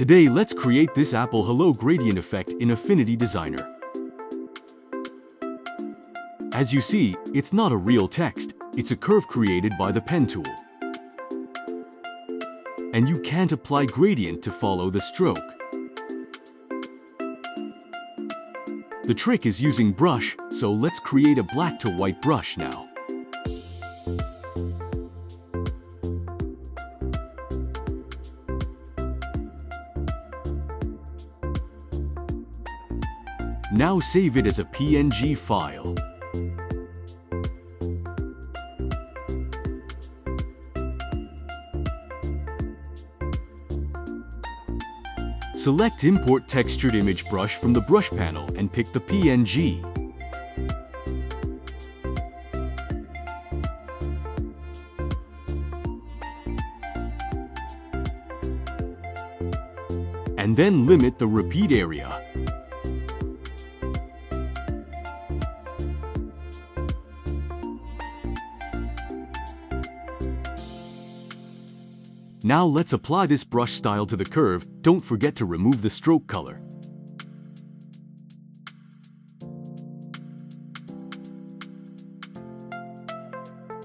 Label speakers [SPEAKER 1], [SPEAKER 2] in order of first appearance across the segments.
[SPEAKER 1] Today let's create this Apple Hello gradient effect in Affinity Designer. As you see, it's not a real text, it's a curve created by the pen tool. And you can't apply gradient to follow the stroke. The trick is using brush, so let's create a black to white brush now. Now save it as a PNG file. Select Import Textured Image Brush from the brush panel and pick the PNG. And then limit the repeat area. Now let's apply this brush style to the curve. Don't forget to remove the stroke color.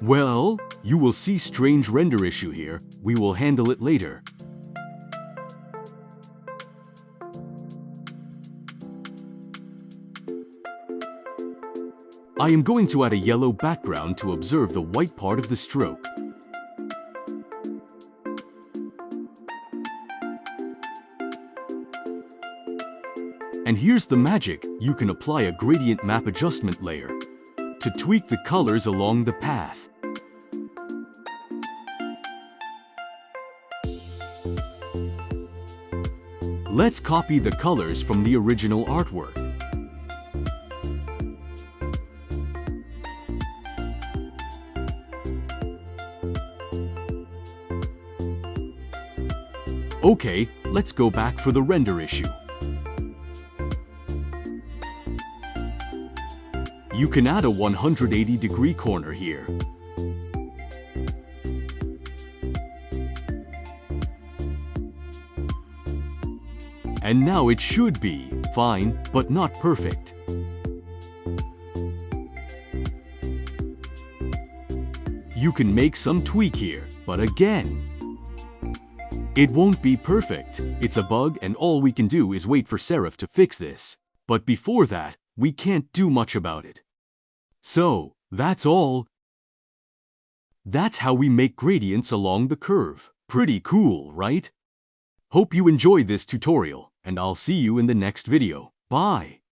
[SPEAKER 1] Well, you will see strange render issue here. We will handle it later. I am going to add a yellow background to observe the white part of the stroke. And here's the magic, you can apply a gradient map adjustment layer to tweak the colors along the path. Let's copy the colors from the original artwork. Okay, let's go back for the render issue. You can add a 180-degree corner here. And now it should be fine, but not perfect. You can make some tweak here, but again, it won't be perfect. It's a bug and all we can do is wait for Serif to fix this. But before that, we can't do much about it. So, that's all. That's how we make gradients along the curve. Pretty cool, right? Hope you enjoyed this tutorial, and I'll see you in the next video. Bye!